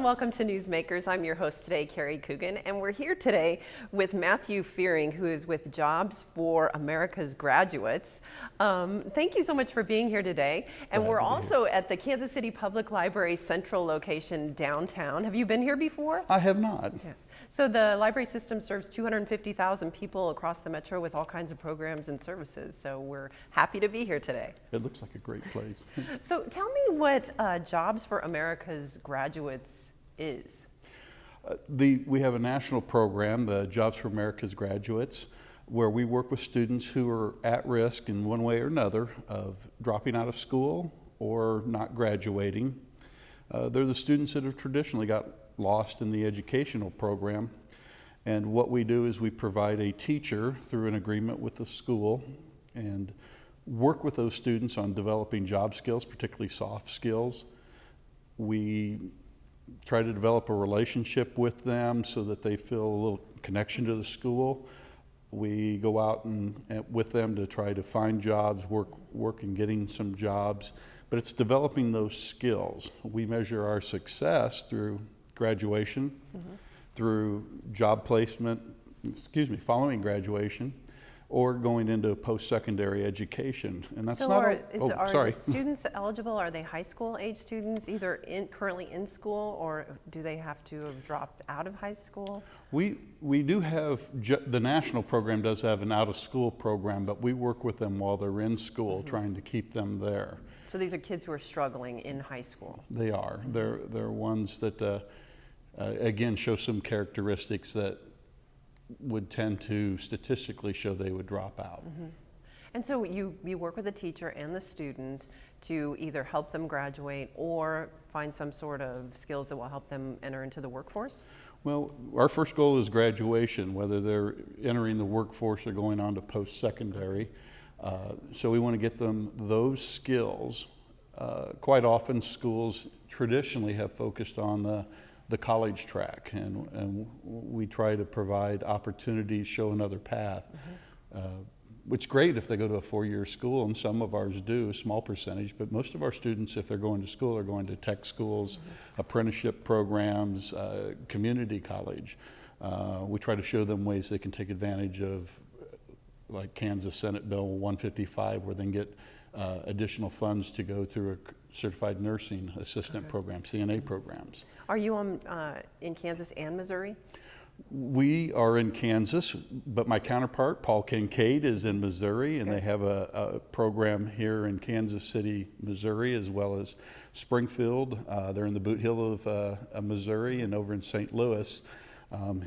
and welcome to Newsmakers. I'm your host today, Carrie Coogan, and we're here today with Matthew Fearing, who is with Jobs for America's Graduates. Thank you so much for being here today. And we're also at the Kansas City Public Library Central location downtown. Have you been here before? I have not. Yeah. So the library system serves 250,000 people across the metro with all kinds of programs and services. So we're happy to be here today. It looks like a great place. So tell me what Jobs for America's Graduates is. We have a national program, the Jobs for America's Graduates, where we work with students who are at risk in one way or another of dropping out of school or not graduating. They're the students that have traditionally got lost in the educational program, and what we do is we provide a teacher through an agreement with the school and work with those students on developing job skills, particularly soft skills. We try to develop a relationship with them so that they feel a little connection to the school. We go out and with them to try to find jobs, work in getting some jobs, but it's developing those skills. We measure our success through graduation, through job placement, following graduation, or going into post-secondary education. And that's are students eligible? Are they high school age students, either currently in school, or do they have to have dropped out of high school? We do have, the national program does have an out-of-school program, but we work with them while they're in school, trying to keep them there. So these are kids who are struggling in high school? They are. They're ones that, again, show some characteristics that would tend to statistically show they would drop out. And so you work with the teacher and the student to either help them graduate or find some sort of skills that will help them enter into the workforce? Well, our first goal is graduation, whether they're entering the workforce or going on to post-secondary. So we want to get them those skills. Quite often schools traditionally have focused on the college track, and we try to provide opportunities, show another path. It's great if they go to a four-year school, and some of ours do, a small percentage, but most of our students, if they're going to school, are going to tech schools, apprenticeship programs, community college. We try to show them ways they can take advantage of, like Kansas Senate Bill 155, where they can get additional funds to go through a certified nursing assistant program, CNA programs. Are you in Kansas and Missouri? We are in Kansas, but my counterpart, Paul Kincaid, is in Missouri, and they have a program here in Kansas City, Missouri, as well as Springfield. They're in the Boot Hill of Missouri, and over in St. Louis.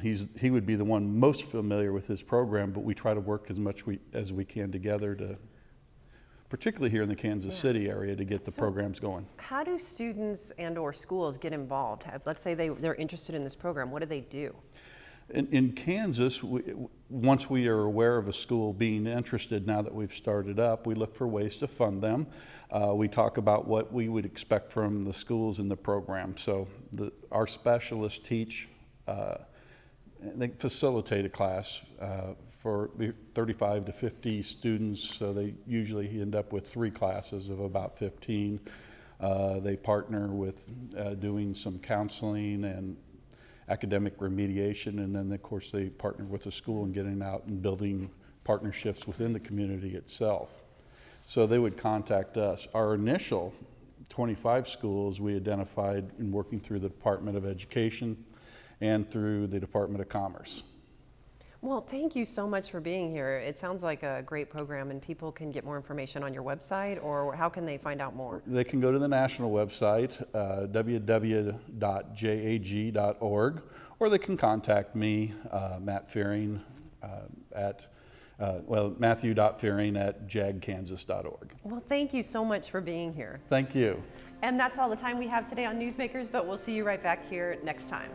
He would be the one most familiar with his program, but we try to work as much as we can together to, particularly here in the Kansas City area, to get the programs going. How do students and or schools get involved? Let's say they're interested in this program. What do they do? In Kansas, once we are aware of a school being interested, now that we've started up, we look for ways to fund them. We talk about what we would expect from the schools in the program. So our specialists teach, they facilitate a class for 35 to 50 students, so they usually end up with 3 classes of about 15. They partner with doing some counseling and academic remediation, and then of course they partner with the school in getting out and building partnerships within the community itself. So they would contact us. Our initial 25 schools we identified in working through the Department of Education and through the Department of Commerce. Well, thank you so much for being here. It sounds like a great program, and people can get more information on your website, or how can they find out more? They can go to the national website, www.jag.org, or they can contact me, Matt Fearing, Matthew.Fearing@jagkansas.org. Well, thank you so much for being here. Thank you. And that's all the time we have today on Newsmakers, but we'll see you right back here next time.